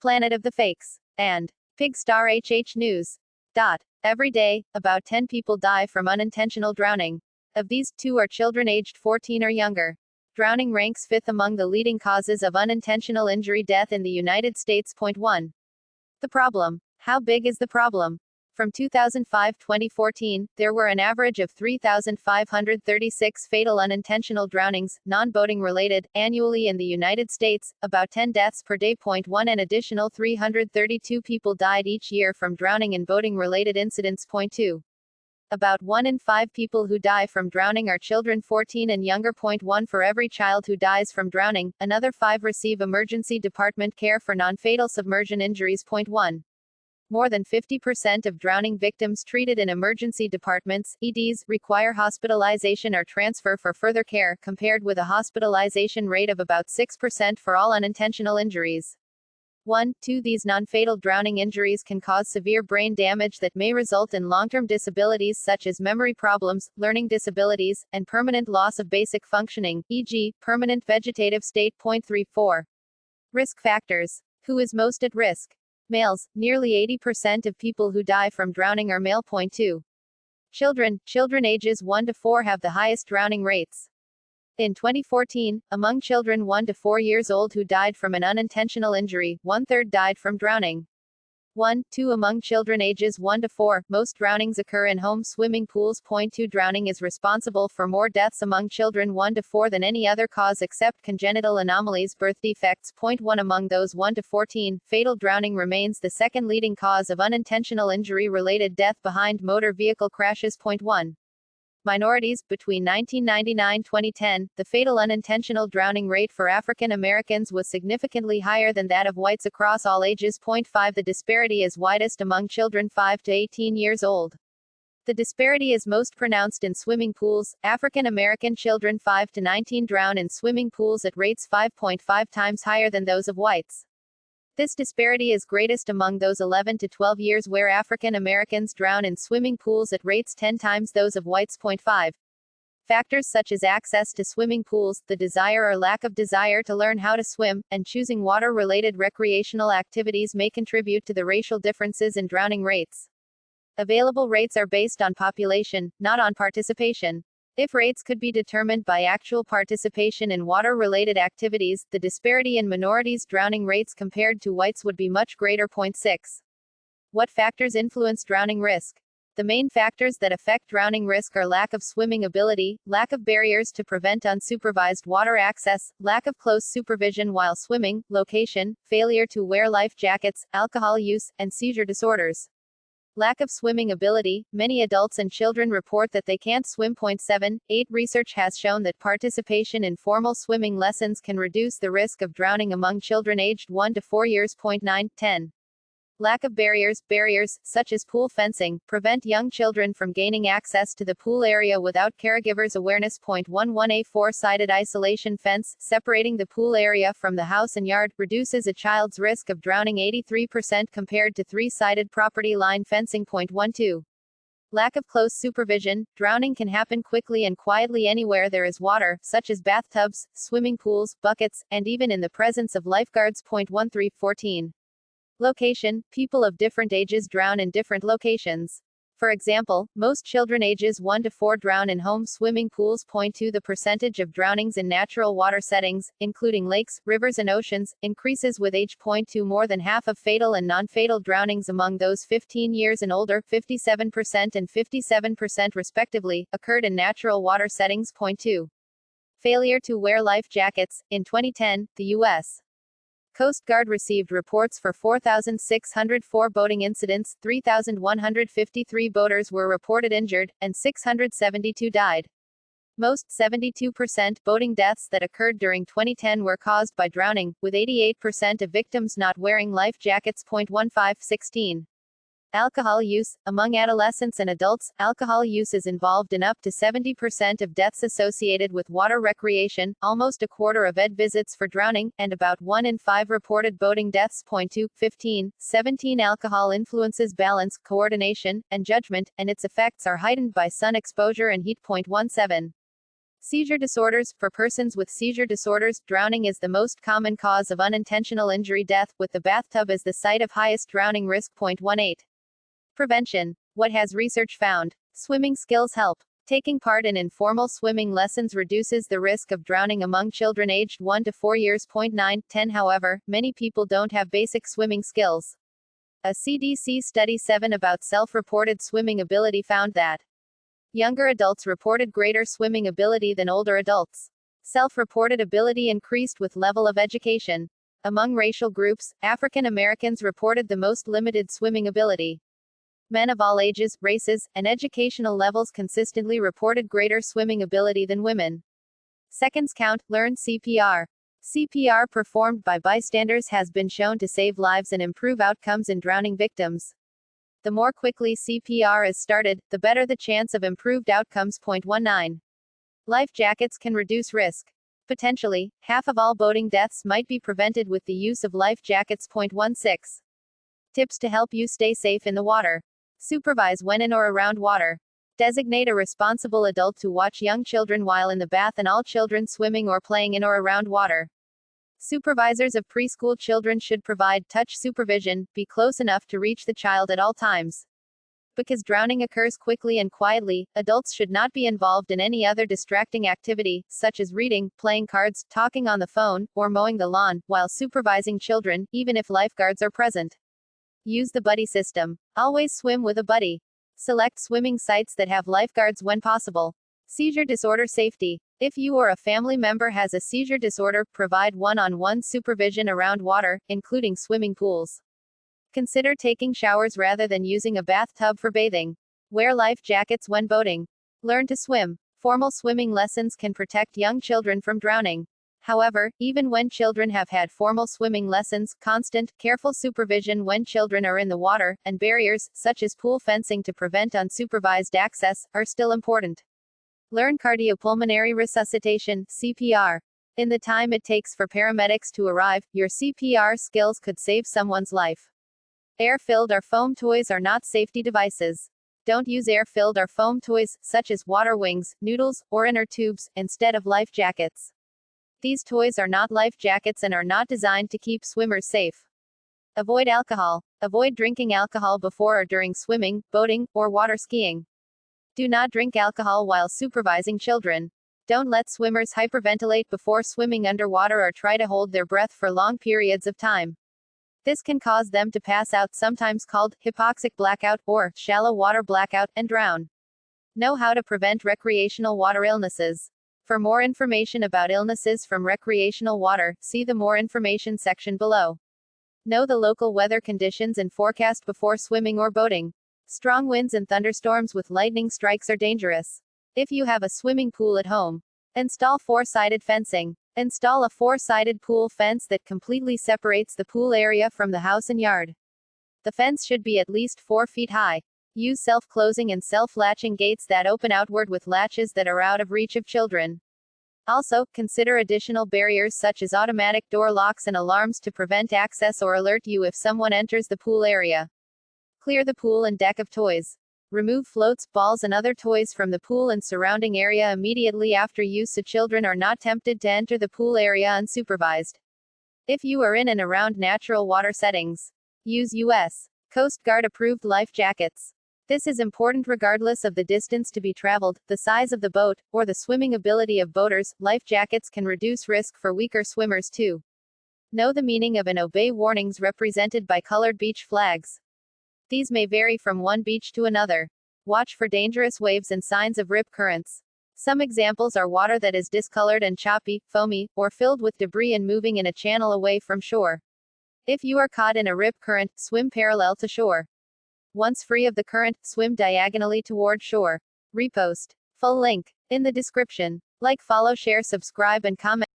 Planet of the Fakes, and Pigstar HH News. Every day, about 10 people die from unintentional drowning. Of these, 2 are children aged 14 or younger. Drowning ranks 5th among the leading causes of unintentional injury death in the United States.1. The problem. How big is the problem? From 2005-2014, there were an average of 3,536 fatal unintentional drownings, non-boating related, annually in the United States, about 10 deaths per day. 1 An additional 332 people died each year from drowning in boating-related incidents. 2 About 1 in 5 people who die from drowning are children 14 and younger. 1 For every child who dies from drowning, another 5 receive emergency department care for non-fatal submersion injuries. 1 More than 50% of drowning victims treated in emergency departments (EDs) require hospitalization or transfer for further care, compared with a hospitalization rate of about 6% for all unintentional injuries. 2 These non-fatal drowning injuries can cause severe brain damage that may result in long-term disabilities such as memory problems, learning disabilities, and permanent loss of basic functioning, e.g., permanent vegetative state. 3 Risk factors. Who is most at risk? Males. Nearly 80% of people who die from drowning are male. 2 Children ages 1 to 4 have the highest drowning rates. In 2014, among children 1 to 4 years old who died from an unintentional injury, 1/3 died from drowning. 2 Among children ages 1 to 4, most drownings occur in home swimming pools. 2 Drowning is responsible for more deaths among children 1 to 4 than any other cause except congenital anomalies, birth defects. 1 Among those 1 to 14, fatal drowning remains the second leading cause of unintentional injury-related death behind motor vehicle crashes. 1 Minorities. Between 1999-2010, the fatal unintentional drowning rate for African Americans was significantly higher than that of whites across all ages. 5 The disparity is widest among children 5 to 18 years old. The disparity is most pronounced in swimming pools. African American children 5 to 19 drown in swimming pools at rates 5.5 times higher than those of whites. This disparity is greatest among those 11 to 12 years, where African Americans drown in swimming pools at rates 10 times those of whites. 5 Factors such as access to swimming pools, the desire or lack of desire to learn how to swim, and choosing water-related recreational activities may contribute to the racial differences in drowning rates. Available rates are based on population, not on participation. If rates could be determined by actual participation in water-related activities, the disparity in minorities' drowning rates compared to whites would be much greater. 6 What factors influence drowning risk? The main factors that affect drowning risk are lack of swimming ability, lack of barriers to prevent unsupervised water access, lack of close supervision while swimming, location, failure to wear life jackets, alcohol use, and seizure disorders. Lack of swimming ability. Many adults and children report that they can't swim. 8 Research has shown that participation in formal swimming lessons can reduce the risk of drowning among children aged 1 to 4 years. 10 Lack of barriers. Barriers, such as pool fencing, prevent young children from gaining access to the pool area without caregivers' awareness. 11 A 4-sided isolation fence, separating the pool area from the house and yard, reduces a child's risk of drowning 83% compared to 3-sided property line fencing. 12 Lack of close supervision. Drowning can happen quickly and quietly anywhere there is water, such as bathtubs, swimming pools, buckets, and even in the presence of lifeguards. 14 Location. People of different ages drown in different locations. For example, most children ages 1 to 4 drown in home swimming pools. 2 The percentage of drownings in natural water settings, including lakes, rivers and oceans, increases with age. 2 More than half of fatal and non-fatal drownings among those 15 years and older, 57% and 57% respectively, occurred in natural water settings. 2 Failure to wear life jackets. In 2010, the U.S. Coast Guard received reports for 4,604 boating incidents, 3,153 boaters were reported injured, and 672 died. Most 72% boating deaths that occurred during 2010 were caused by drowning, with 88% of victims not wearing life jackets. 16 Alcohol use. Among adolescents and adults, alcohol use is involved in up to 70% of deaths associated with water recreation, almost a quarter of ED visits for drowning, and about 1 in 5 reported boating deaths. 17 Alcohol influences balance, coordination, and judgment, and its effects are heightened by sun exposure and heat. 17 Seizure disorders. For persons with seizure disorders, drowning is the most common cause of unintentional injury death, with the bathtub as the site of highest drowning risk. 0.18. Prevention. What has research found? Swimming skills help. Taking part in informal swimming lessons reduces the risk of drowning among children aged 1 to 4 years. 9-10. However, many people don't have basic swimming skills. A CDC study 7 about self-reported swimming ability found that younger adults reported greater swimming ability than older adults. Self-reported ability increased with level of education. Among racial groups, African Americans reported the most limited swimming ability. Men of all ages, races, and educational levels consistently reported greater swimming ability than women. Seconds count. Learn CPR. CPR performed by bystanders has been shown to save lives and improve outcomes in drowning victims. The more quickly CPR is started, the better the chance of improved outcomes. 0.19. Life jackets can reduce risk. Potentially, half of all boating deaths might be prevented with the use of life jackets. 0.16. Tips to help you stay safe in the water. Supervise when in or around water. Designate a responsible adult to watch young children while in the bath and all children swimming or playing in or around water. Supervisors of preschool children should provide touch supervision, be close enough to reach the child at all times. Because drowning occurs quickly and quietly, adults should not be involved in any other distracting activity, such as reading, playing cards, talking on the phone, or mowing the lawn, while supervising children, even if lifeguards are present. Use the buddy system. Always swim with a buddy. Select swimming sites that have lifeguards when possible. Seizure disorder safety. If you or a family member has a seizure disorder, provide one-on-one supervision around water, including swimming pools. Consider taking showers rather than using a bathtub for bathing. Wear life jackets when boating. Learn to swim. Formal swimming lessons can protect young children from drowning. However, even when children have had formal swimming lessons, constant, careful supervision when children are in the water, and barriers, such as pool fencing to prevent unsupervised access, are still important. Learn cardiopulmonary resuscitation, CPR. In the time it takes for paramedics to arrive, your CPR skills could save someone's life. Air-filled or foam toys are not safety devices. Don't use air-filled or foam toys, such as water wings, noodles, or inner tubes, instead of life jackets. These toys are not life jackets and are not designed to keep swimmers safe. Avoid alcohol. Avoid drinking alcohol before or during swimming, boating, or water skiing. Do not drink alcohol while supervising children. Don't let swimmers hyperventilate before swimming underwater or try to hold their breath for long periods of time. This can cause them to pass out, sometimes called hypoxic blackout or shallow water blackout, and drown. Know how to prevent recreational water illnesses. For more information about illnesses from recreational water, see the More Information section below. Know the local weather conditions and forecast before swimming or boating. Strong winds and thunderstorms with lightning strikes are dangerous. If you have a swimming pool at home, install four-sided fencing. Install a four-sided pool fence that completely separates the pool area from the house and yard. The fence should be at least 4 feet high. Use self-closing and self-latching gates that open outward with latches that are out of reach of children. Also, consider additional barriers such as automatic door locks and alarms to prevent access or alert you if someone enters the pool area. Clear the pool and deck of toys. Remove floats, balls and other toys from the pool and surrounding area immediately after use so children are not tempted to enter the pool area unsupervised. If you are in and around natural water settings, use U.S. Coast Guard approved life jackets. This is important regardless of the distance to be traveled, the size of the boat, or the swimming ability of boaters. Life jackets can reduce risk for weaker swimmers too. Know the meaning of and obey warnings represented by colored beach flags. These may vary from one beach to another. Watch for dangerous waves and signs of rip currents. Some examples are water that is discolored and choppy, foamy, or filled with debris and moving in a channel away from shore. If you are caught in a rip current, swim parallel to shore. Once free of the current, swim diagonally toward shore. Repost. Full link in the description. Like, follow, share, subscribe, and comment.